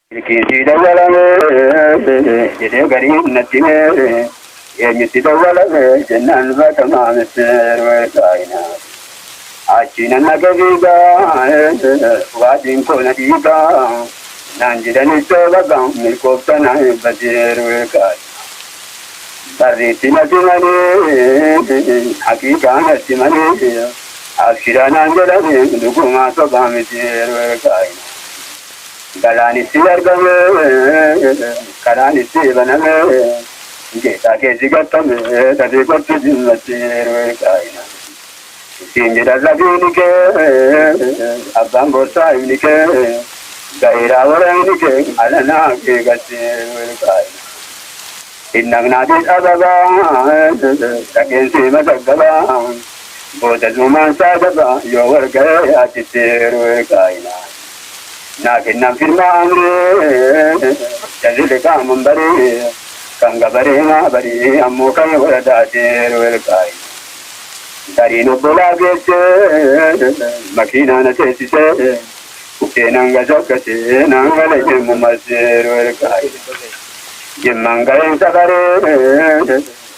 Kisi dawala jede gari natine yemiti dawala jennan batama mesir kaina achina nagaviga wadin ko nadiga nanjidani sobaga milko sana bazir kai baritina timani hakika natimani akshirana anjala dukuma soba mesir kaina Galani siargame, kalani sivaname, jeta ke zigatame, tadi kotu jimatir kaina. Sinjira labinike, abang borsa inike, gaira orang inike, alana ke gatir kaina. Innang nadis ababa, takin sima sagaba, boda zuman sagaba, yowar gaya achitir kaina. Nakin nam firma amre, jalil ka mambari, kanga bari ma bari, ammo kan wada ter kai. Dari no bola gese, makina na se se, uke nanga zakate, nanga le jemu maser kai. Jemanga sakare,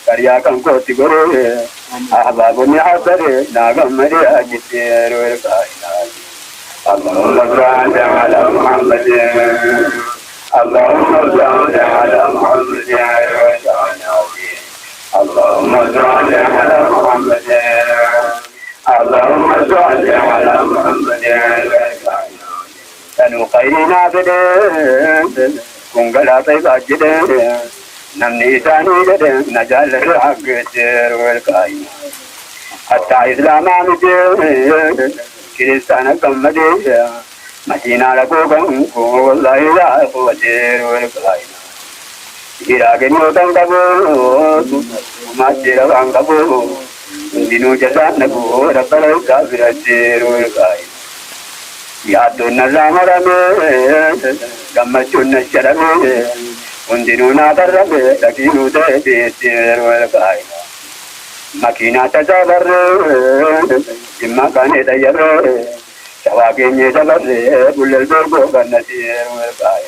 kariya kan ko tigore, ahbabu ni asare, nagam mari ajiter kai. اللهم صل على محمد اللهم صل على محمد اللهم صل على محمد اللهم صل على محمد تنو خيرنا بدر كونغلا تيباجد نمني ثاني بدر نجال الحق الدير والكاين حتى إسلام عمد Kiristana kammadesha Madina la kogan ko wallahi la ko ter wal kaina irage no tangabu madira angabu dinu jasa nabu rabbal kafir ter wal kaina ya donna zamara me gamma chunna sharame undinu na darbe takinu de ter wal kaina Makina tajabar imma kane dayar shawage ne dabar bulal borgo ganasir kai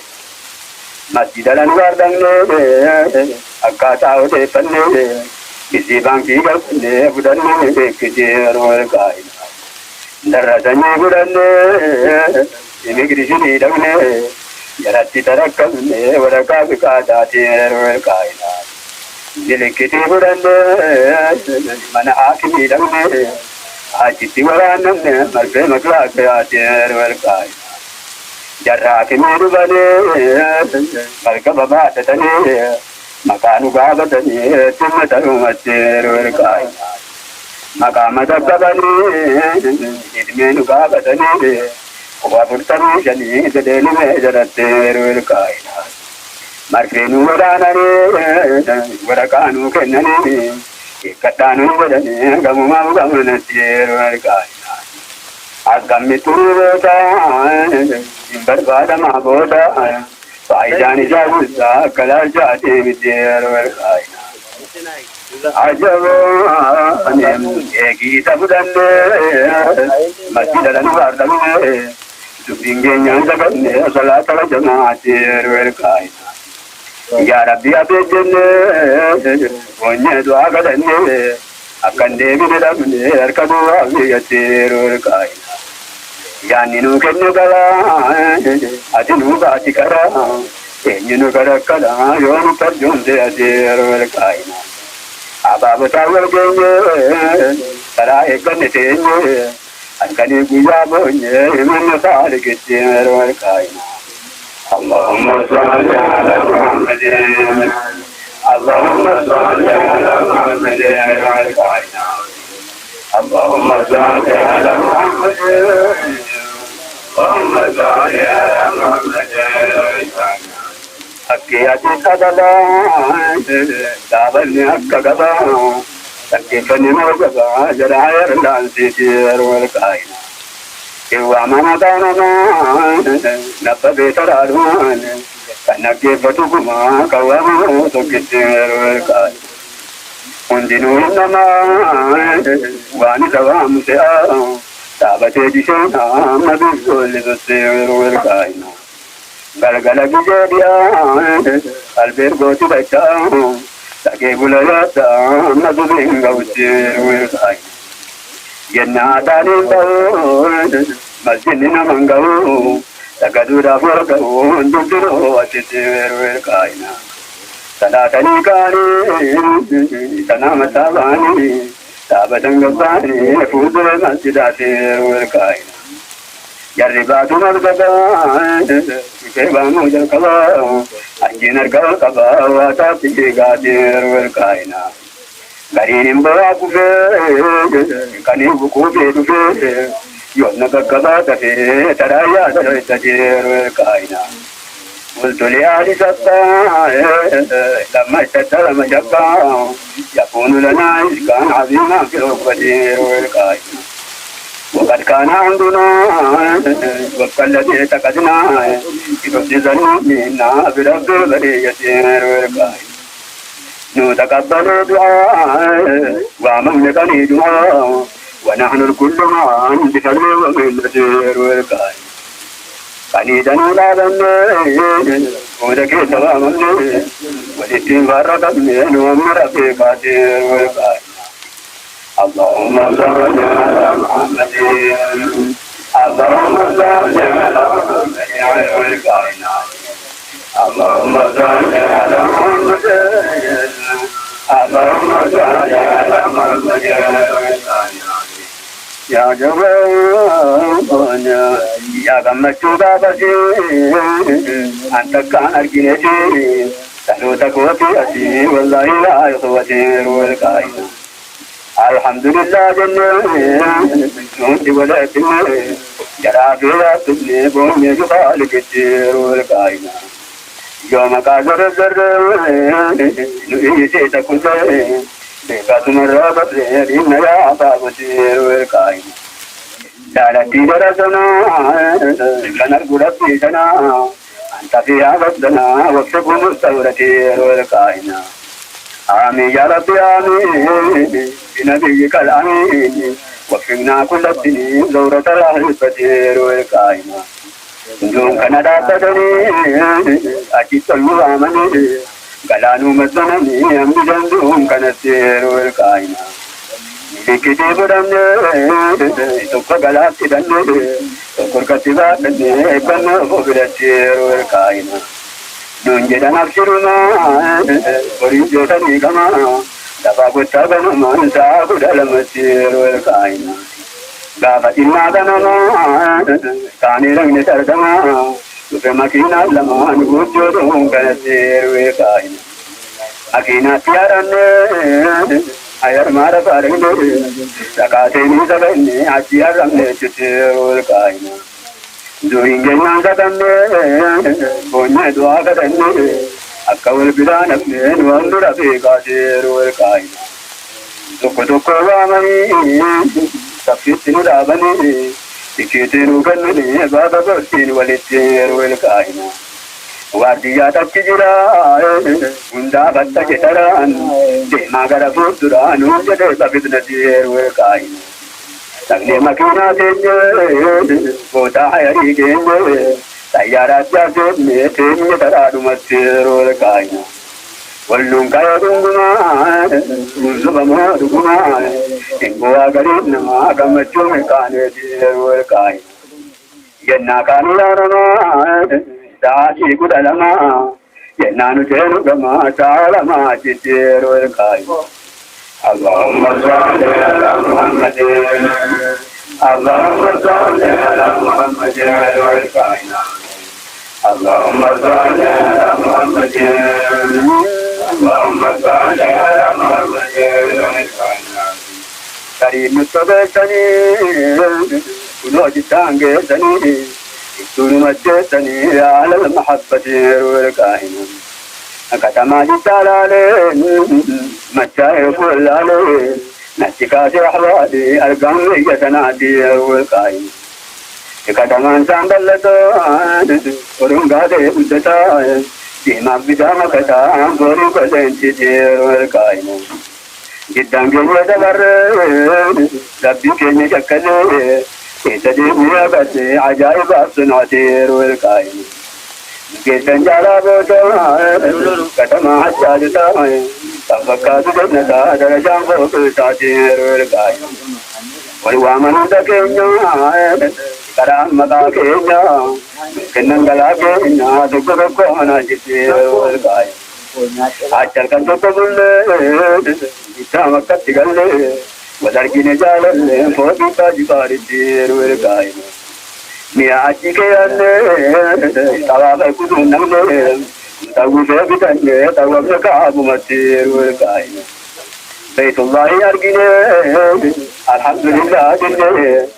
masjidalan wardan ne akata ode panne kisi banki galne budan ne kije rol kai daradani budan ne immigration idamne yarati tarakkan ne waraka ka datir rol kai Dilekiti budande mana akimi damne ajiti waranne malpe makla ke ater warkai jarra akimi dubane malka baba tatane makanu gaba tane timma taru ater warkai makama dabane idmenu gaba tane wa burtani jani dedeni me jarater warkai Markenu wadanare, wadakanu kenane, katanu wadane, gamu gamuna tiru alkaina. Agam mituru imbarbada maboda, paijani jagusa, kalaja devi tiru alkaina. Ajabu anem egi tabudane, masjidalan wardane, subingenya zaganne, salatala jamaati tiru alkaina. Ya Rabbi abejenne onye do agadenne akande bidamne arkadu aviyatir kaina yani nu kenne gala adinu batikara enyinu garakala yonu tarjunde adir kaina ababa tawar genye tara ekane tenye akane guya bonye men saligetir kaina اللهم صل على محمد اللهم صل على محمد اللهم صل على محمد اللهم صل على محمد حكياتي كذا دابني كذا حكيتني مرغبا جراير لانسيتير والكاينا Ewa mana tanana, napa betararuan, kanake batu kuma kawamu tokitir kai. Undinu nama, wani sawamu sea, tabate disena, mabisol betir kai. galgala gijediya albir goti bacha take bulayata mazubin gauti wirkai yenna dalin bau masjidina mangau takadura forkau duduro atitir wirkai na salatani kani sanama tabani tabadang gabani fudul masjidatir wirkai Yaribatu margada, kebamu jalkaba, anjinar kaba, wata tiga dirwel kaina. Garinim berakufe, kanim buku bedufe, yonna kaba tafe, taraya taraya dirwel kaina. Ultuli ali satta, lama satta lama jabba, yakunu lana iskan azima fil qadirwel kaina. وقد كان عندنا وقت الذي اعتقدنا يفسد منا برب البرية والكائن نتقبل دعاء ومملكني دعاء ونحن الكل معا بفضل ومنة والكائن قليلا لا ظن ودك تماما والاستنفار من ومن رفيقات والكائن اللهم صل على محمد اللهم صل على محمد اللهم صل على محمد اللهم صل على محمد يا جبان يا غمشو بابتي أنت كان أرجيتي تلو تكوتي أسي والله لا يخوتي والكائن الحمد لله جنة ولا تنة جرى فيها تبني بومي خالق الدير والكائن يوم كاثر الزر نؤيسي تكون بيقات مرة بطرير إن يا عطاب الدير والكائن دالتي درسنا لنا القرب في سنة أنت فيها بطلنا وفق مستورة والكائن آمين يا ربي آمين بنبيك الأمين وفقنا كل الدين زورة الفتير والكائن دون كندا بدني أجيت المغامني قلانو مدنني أم بجندهم كنسير والكائن بكتب دمني تبقى قلات دمني تبقى كتبات دمني كنا فبرتير والكائن دون جدن أبشرنا وريد جدني كما دفاق التابن من ساق المسير والكائن غافت المعدننا كان رغن تردما وفمكينا لما نقود كنسير والكائن أكينا تيارن أير مارا فارغن سكاتيني سبني أشيار رمني تسير والكائن دوين جنان كتني بوني دعا كتني أكول بدان أبنين وانdur أفيقاتير والكائن توكو توكو وامني تفيتنو دابني تكيتنو كنني بابا برسين والتير والكائن وارديا تكجرا وندا بطا كتران ديما غرفو دران وجده بابدنتير والكائن تغني مكينا تنجي بوتا حيري كنجي سيارات جاسد ميتين يترادو مسير والكائن واللون كايا دنگما وزبما دنگما إنقوا قريب نما كمتشو مكاني دير والكائن ينا كانوا لارما ساعتي قدلما ينا نتينو كما تعالما تدير والكائن اللهم صل على محمد اللهم صل على محمد والكائن اللهم صل على محمد اللهم صل على محمد والكائن كريم الصبتني ونوج تانجتني تنمجتني على المحبة والكائن كتما جتالالين مجاي فلالين نتكاسي أحوالي أرقام يتنادي والكائن كتما سامبلتان ورنقادي بدتان ديما بداما كتان ورنقادين تدير والكائن جدان جنوة دبر ربي كيني شكلي يتدير ميابتي عجائب أبسناتير والكائن Kesan jala boto kata mahaja juta Tafakka sujudnata darajam boto satir kai Waliwaman da kenya karam mata kenya Kenangala kenya dukko ko na jitir kai Achal kan to bulle itama katigalle wadargine jalalle fodi tajikari tir kai Mia aji ke ane tawa ba kudu nangle tawu se bitane tawa ba ka abu matir kai Baitullah argine alhamdulillah dinne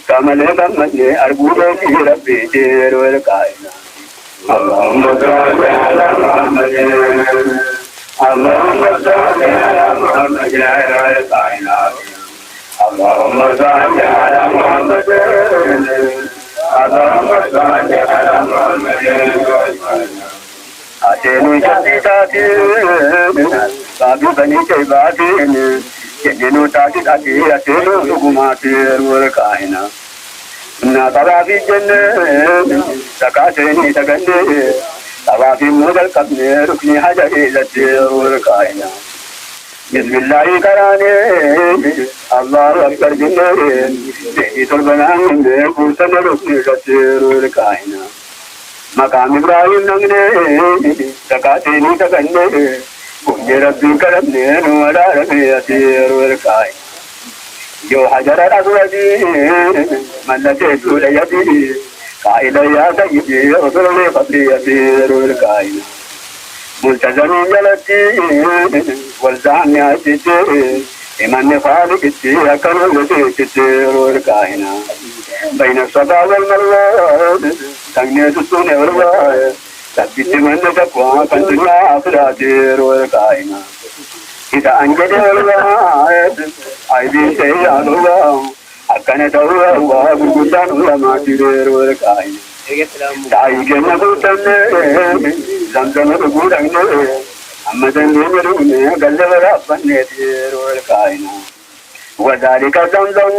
kamale kamale argude ki rabbi tir kai Allahumma salli ala Muhammad Allahumma salli ala Muhammad ya rabbana Allahumma salli ala Muhammad Allahumma salli ala Muhammad Ateni jati babu bani ke batin jenu tati tati atenu sugumati rukaina na tawafi jenne takateni tagane tawafi mudal kabne rukni hajari lati rukaina Bismillah karane Allahu akbar jinne itul banan de kursan rukni lati rukaina Makam Ibrahim nangne takateni tagane kunje rabbi karamne nuara rabe atir kai Jo hajar aswadi mallate sulayati kaila ya sayyidi rasulullah fadli atir kai multazami jalati walzami atite iman falik ti akal lati atir kai na baina sada wal marwa tangne sunne warwa Tapi mana jakwa kantunya afradir kaina kita anjade walwa aibi saya alwa akan tahu wa bukan ulama tirir kaina dai kenna butanne zamzam budanne amadan ne galwara banne tirir kaina wadalika zamzam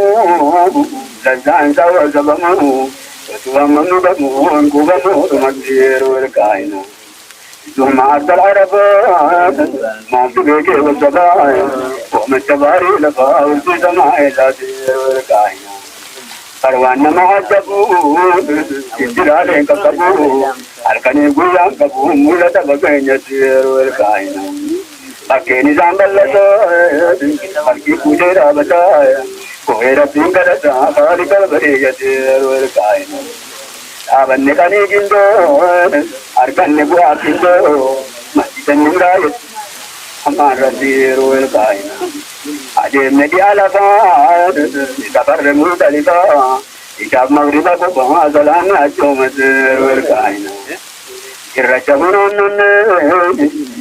lazan sawa zabamu Tuamanu bamu kubamu tumadir kaina Tuma al-Arab ma tubeke wasaba wa matabari lafa usama ila dir kaina Parwana ma'adabu idilale kabu arkane guyam kabu mulata baganya dir kaina Pakeni zambalato parki kujera bata Kohera tingkara sahari kalbari yadir kaina Avanne kani gindo arkanne buat gindo masjidan ningayat hamara dir kaina Ade medi alafa sabar mudalita ikab magriba ko bahazalan achomat kaina Irrachabunan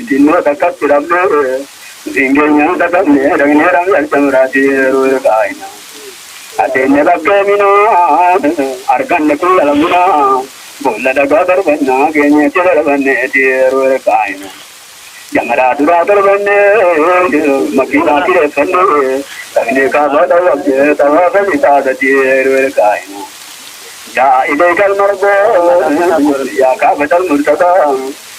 dinno takat tirabne Dingenya takamne rangne rangal samradir kaina Atene bakemino arkanne kulamuna bolla daga darbanna genye tirbanne dir kaina Jamara dura darbanne makina tire fanne tagne ka bada wabje tawafita dir kaina Ya idekal margo ya ka badal murtada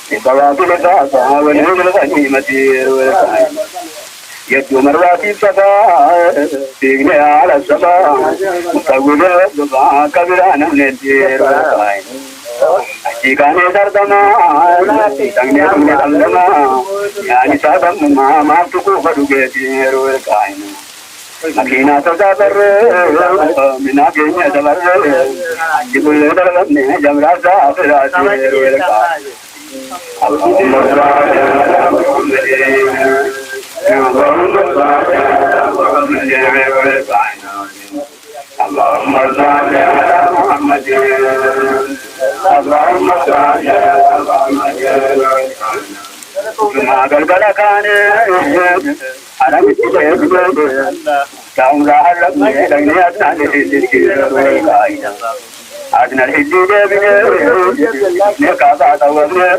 ibawa bilaka wa nurul matir kaina Yadu marwati safa tigne ala safa mutagula duba kabirana nedir kaina Jikane dardama tangne tangne aldama yani sadam ma ma tuku baduge dir kaina Makina sabar mina genya sabar jibul darabne jamra sa afratir kaina Allahumma salli ala Muhammad Allahumma salli ala Muhammad Allahumma salli ala Muhammad Magal galakane aram tide kaunga halam ne dagni atane dikir kaina adnar hidde bine ne ka ba tawne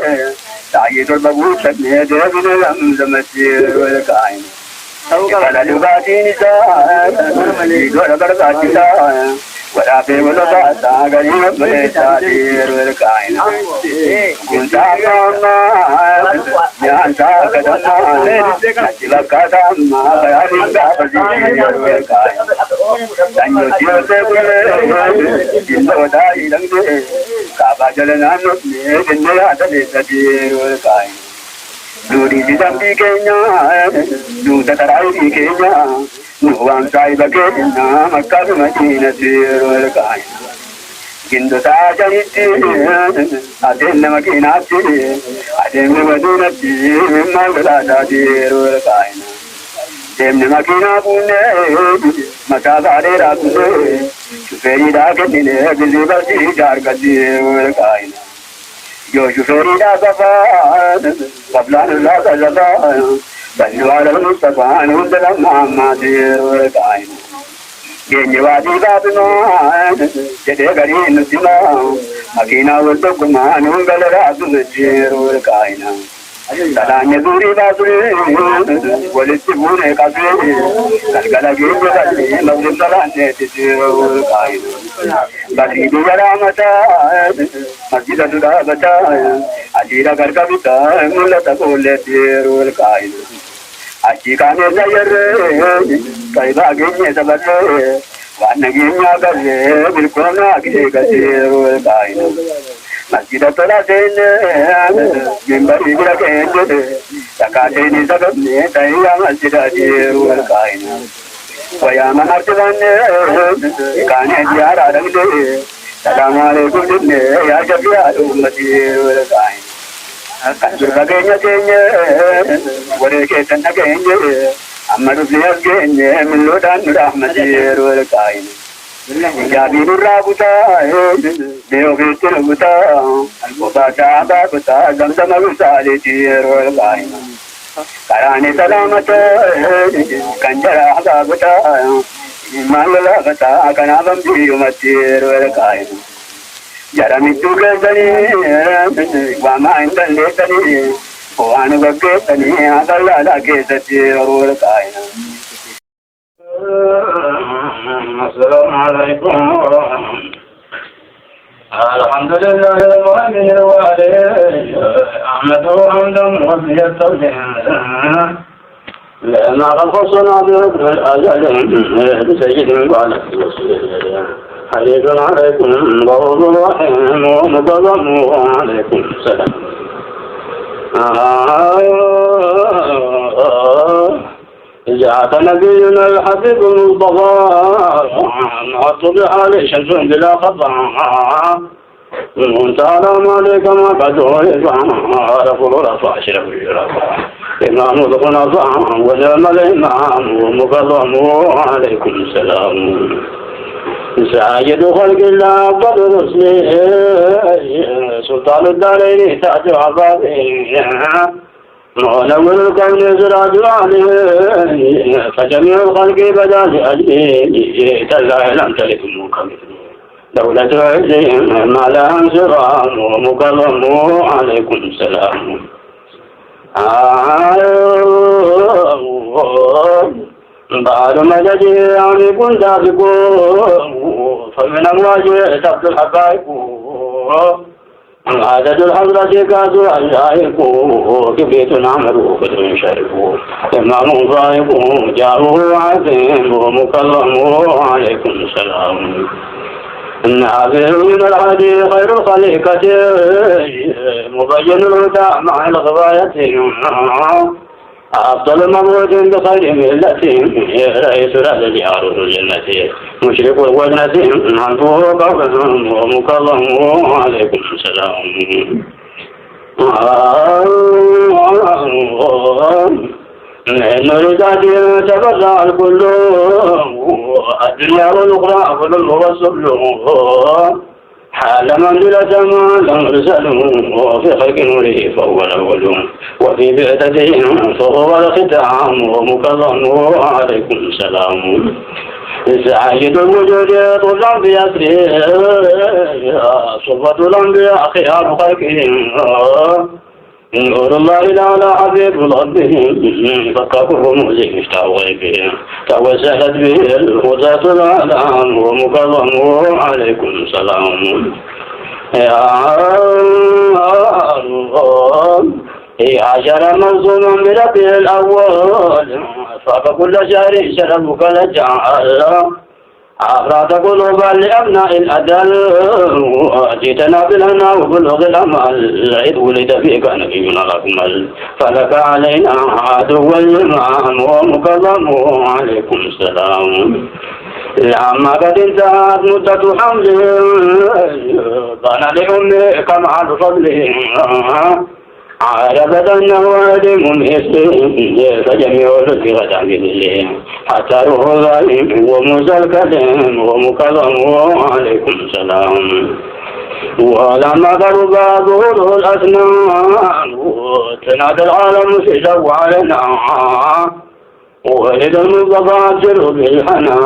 Sayyidul Babushak ne devine zamzamatir kaina Kala lugatin sa Idwara barbatin sa ولا في ولا غريب بلادير والكائن كنت أمام يا ساكتنا لك ما بيان بابزير والكائن تنيو تيوتي جلو داي لنجي كابا جلنا نبني جنيا تلتدير والكائن نوري جدامي كينيا نوتا تراي كينيا نوام سايبا كينيا مكة مدينة والكائن كندو تاجريتي أدين مكيناتي أدين مدينتي مما بلادا دير والكائن دين مكينا بوني مسافة راكوني شفيري داكتيني بزيبتي جاركتي والكائن يو شفيري دا صفان قبلان لا تزفان بلو على المصطفى نوزل محمد والكائن جيني وادي بابنا جدي غرين نسيما مكينا والتقما نوزل راس نجير والكائن سلام يدوري باسري ولتبوني كاسري كالكلا جيجي باسري مغرب سلام تجير والكائن بسيدي جرامتا مسجد سدابتا عجيرا كركبتا ملتا قولتير والكائن أشي كان يزير كيبا جيني سبسي وانا جيني أكسي بالكونا كي كسير والكائن مسجد طلاسين من بري بركين تكاتيني سببني تهيا مسجد أجير والكائن ويا من أرتبان كان يجيار رمضي السلام عليكم جبني يا شفيع أمتي والكائن كنجر كينيا كينيا وريكي سنة كينيا أما رفلي أسكينيا من لودان رحمتي والكائن جابين الرابطة ديو في الرابطة وباتا بابتا زمزم وسالي تير والكائن كراني سلامة كنجر أحبابتا إيمان لغتا كنابم ديو متير والكائن جرمي تولدني وما عند الليتني وأنا بكيتني هذا لا كيستي والكائن السلام عليكم الحمد لله المؤمن الوالي أحمده حمدا وفي التوجيه لأن خصنا بحكم الأجل بسيد الوالد حديث عليكم ضرب رحيم ومضلم عليكم السلام جاءت نبينا الحبيب المصطفى أطلع عليه شمس بلا خطأ وانت على مالك ما قد ولفع رفض رفع شرف رفع إمام الخلفاء ونعم الإمام ومكرم عليكم السلام سيد خلق الله قد رسله سلطان الدارين تاج عباده ونور الكون سراج عليه فجميع الخلق بدا لأجله تلا لم تلك مكمل دولة عزهم ما لها انصرام ومكرم عليكم السلام بعد مدد يعني كنت أبقوا فمن أمواجه تبدو الحقائق عدد الحضرة كاسو أجائق كبيت عمرو بدر شرف إمام ضائق جاره عظيم ومكرم عليكم السلام النافع من الهدي خير الخليقة مبين الهدى مع الغواية أفضل مبعوث بخير ملة رئيس الذي يعرض الجنة مشرق الوجنة عنه قوم ومكرم عليكم السلام من رجعت تبرع الكل الدنيا والأخرى كل والسبل حال منزلة ما لم يرسلوا في خلق نوره فهو الأول وفي بعثته فهو الختام ومكرم عليكم السلام سعيد الوجود طول بأسره صفة الأنبياء خيار خلقهم نور الله الأعلى حبيب ربهم فقفه مزيك اشتاوي به توسلت به الهدى الأعلام ومكرم عليكم سلام يا الله يا عشر منظوما بربه الأول فكل شهر شرفك لجعل أفراد قلوبا لأبناء الأدل جئتنا بالهنا وبلغ الأمل العيد ولد فيك نبينا الأكمل فلك علينا عدو الإمام ومكرم عليكم السلام لما قد انتهت مدة حمله بان لأمك مع الفضل عرفت أنه عدم مثله فجميع الفقه تعبيد الله حتى روح ظالم وموسى الكلم ومكرم عليكم السلام ولما قرب ظهوره الأسنان تنادى العالم سجوا علينا ولد المصطفى سر بالحنى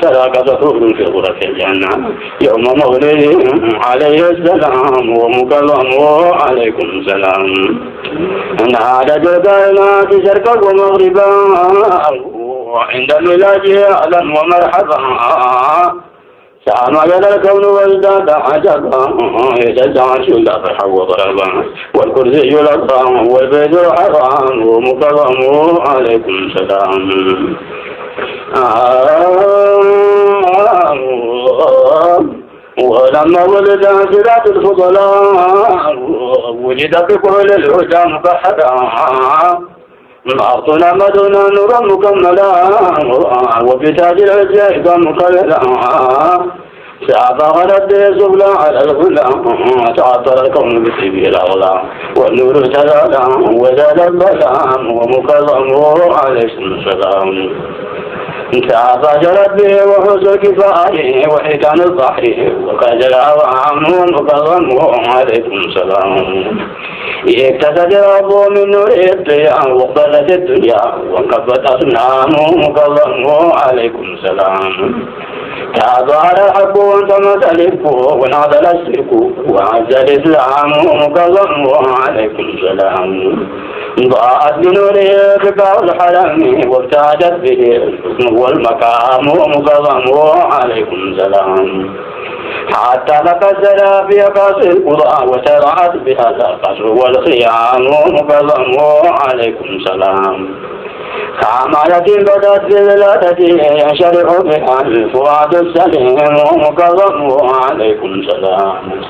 تراك ظهور في غرف الجنة يوم مولده عليه السلام ومكرم عليكم السلام نادى الكائنات شرقا ومغربا وعند الميلاد أهلا ومرحبا سام على الكون وازداد عجبا يتزعش لا فرح وضربا والكرسي الأكرم والبيت الحرام ومكرم عليكم السلام ولما ولد سيرات الفضلاء وجد بكل الهدى مبحدا أعطنا مدنا نورا مكملا وبتاج العجائب مكللا شعب غلب سبلا على الغلا تعطر الكون بسبيل الأغلا والنور تلالا وزاد الظلام ومكرم عليكم السلام شعب جرت به وحسن كفايه وحيتان البحر وكاد العوام ومكرم عليكم السلام اكتسب ربه من نور الضياء وقبلت الدنيا وانكبت أصنامه مكرم عليكم السلام تعظهر الحق وانتمت الإفك ونعدل الشرك وعز الإسلام مكرم عليكم السلام ضاءت بنوره بقاع الحرم وابتعدت به الحسن والمكام مكرم عليكم السلام حتى تكسر في قصر القضاء وسرعت بها القصر والخيام مكرم عليكم السلام كعمالة بدت بولادته ينشرح بها الفؤاد السليم مكرم عليكم السلام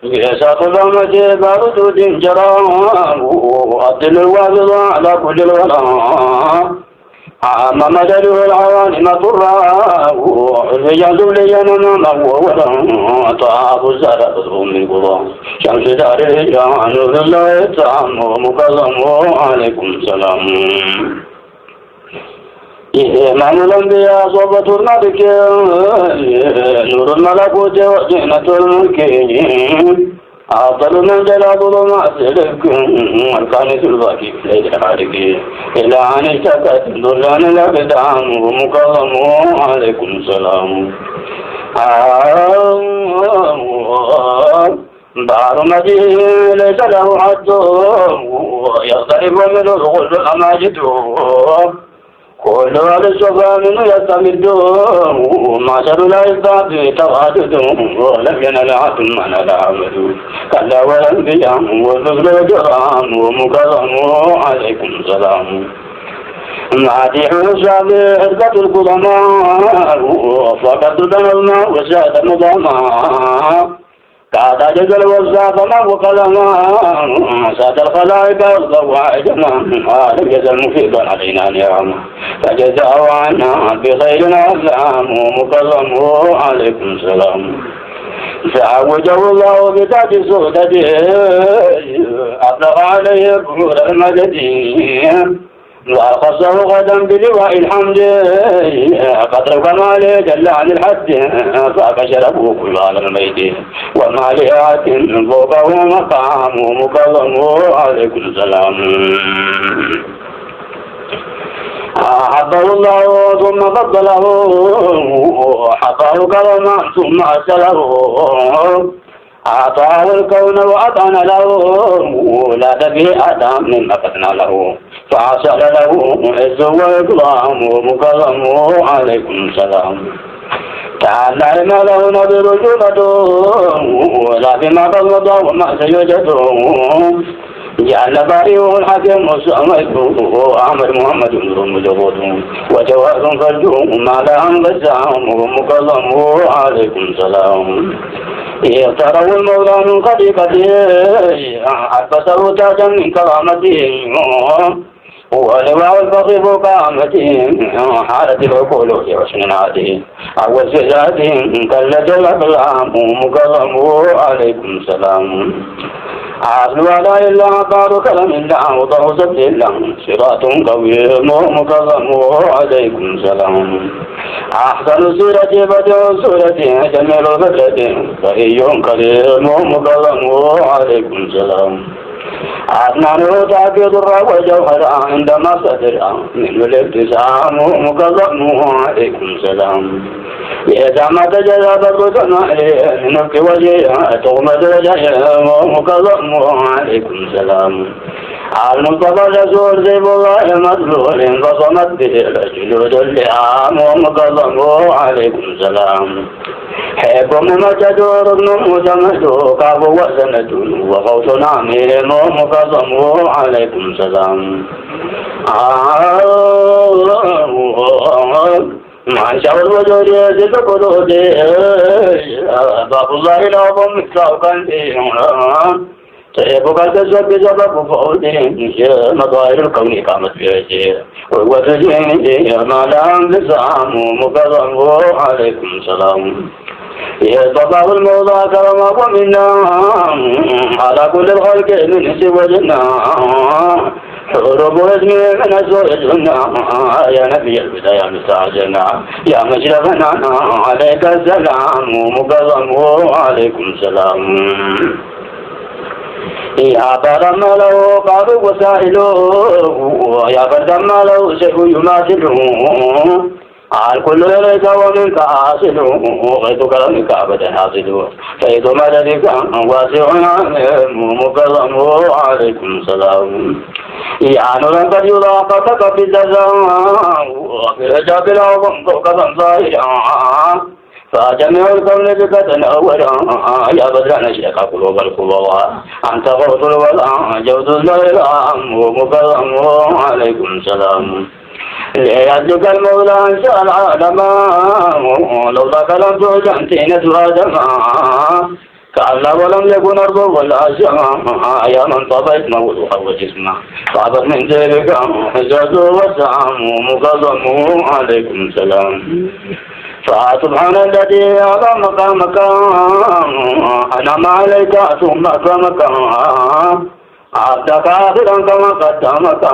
يساق ضمتي بردود جرام وأطل الوابض على كل الولاء عام مدده العوالم طرا وحرج زبليا ممولا طاف الزرق من قضاء شمس دار الهجان الله التام ومكرم عليكم السلام إمام الأنبياء صوبة الملك نور الملكوت وزينة الملك أفضل من جلال ظلمات لكم والكانس الباقي في ليل الحارق إلى أن اشتكت ذران الأقدام ومكرم عليكم السلام بار مدين ليس له حد يغترب منه الغل الأماجد كل هذا الصفا منه يستمد معشر لا يستطيع تواجد ولم ينل عدم من العبد كلا والانبياء والرسل جرام ومكرم عليكم السلام مادح الشافي حركة القدماء فقد دمرنا وزاد النظام كاد جزل والزاد ما وقلما ساد الخلائق والزواجنا لم يزل مفيدا علينا نعم فجزاه عنا بخير الأسلام ومكرم عليكم السلام فعوجه الله بذات سودته أطلق عليه بحور المجد وخصه غدا بلواء الحمد قدر كماله جل عن الحد فاق شرفه كل على الميت وما لآت فوقه مقام مكرم عليكم السلام أحبه الله ثم فضله حفاه كرما ثم أرسله أعطاه الكون وأطعن له لا به أدم مما فتنا له فعسل له عز وإكرام ومكرم عليكم السلام تعالى ما له نذر جمته ولا بما بغض وما سيجده جعل بارئه الحكيم وسميته أحمد محمد مجهود وجواد فرجه ما لا أنبسام ومكرم عليكم السلام اختاره المولى من خليقته ألبسه تاجا من كرامته ولواء الفخر فوق عامته حالت العقول في حسن عاده أول سجاده كلت الأقلام مكرم عليكم السلام عدل ولا إلا عباد كلام الله وضع سبل الله صراط قويم مكرم عليكم السلام أحسن سورة بدء سورة جميل بدرة فهي كريم مكرم عليكم السلام عدنان تعبد الرب وجوهر عندما صدر من الابتسام مكرم عليكم السلام إذا ما تجلى بدر عليه نبكي وجهه تغمد وجهه مكرم عليكم السلام المصطفى الرسول سيف الله مدلول بصمت به الجلود اللئام ومكرم عليكم السلام حيكم مجدور ابن مجمد كعب وسند وغوث نعمهم ومكرم عليكم السلام ما شاء الوجود يزيد قدودي باب الله لهم مكتاو كنتي سيبقى الكسب بسبب فوزه مظاهر الكون قامت بوجهه وتجيني ما لا انقسام مكرم عليكم السلام يصطفى الموضى كرمه منا على كل الخلق من سوى جنة حروب اسمي من أسوأ الجنة يا نبي البداية مستعجلنا يا مشرفنا عليك السلام مكرم عليكم السلام يا برم له قاب وسائله يا بردم له شيء يماثله الكل إليك ومنك حاصل غيث كرمك أبدا حاصل فيض مددك واسع عليم مكرم عليكم السلام يا نورا قد يلاقتك في الزمان وفي رجاب العظم كوكبا ظاهرا فجميع الكون بك تنورا يا بدر نشيك قلوب القلوب أنت غوث الولا جود الظلام ومكرم عليكم السلام ليعزك المولى إن شاء العالم لولاك لم تجنتي نسوى دماء كأن ولم يكن أرض ولا سماء يا من طبيت موضوعا وجسما طابت من ذلك حجاج وسام مكرم عليكم السلام فسبحان الذي أعطى مقامك أنعم عليك ثم أكرمك عبدك آخرا كما قدمك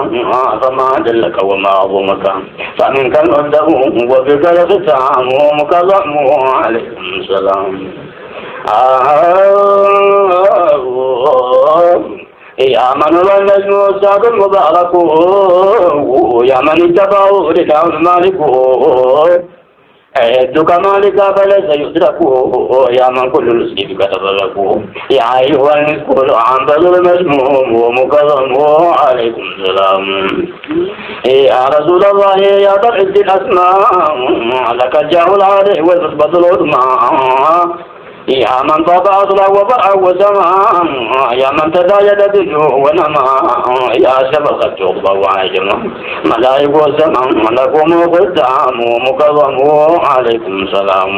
فما جلك وما عظمك فمنك المبدأ وبك الختام مكرم عليكم السلام يا من هو النجم السعد المبارك يا من اتبعه رداء المالك عدك مالك فليس يدرك يا من كل الاسم كتب لك يا أيها المسكول عن بذل المسموم ومكرم عليكم السلام يا رسول الله يا ذا العز الأسماء لك الجاه العالي والنسبة العظمى يا من طاب أصلا وبرع وسمع يا من تزايد بالجوع ونمى يا شفق التوبة وعجمة ملائك وسمع ملكم قدام مكرم عليكم السلام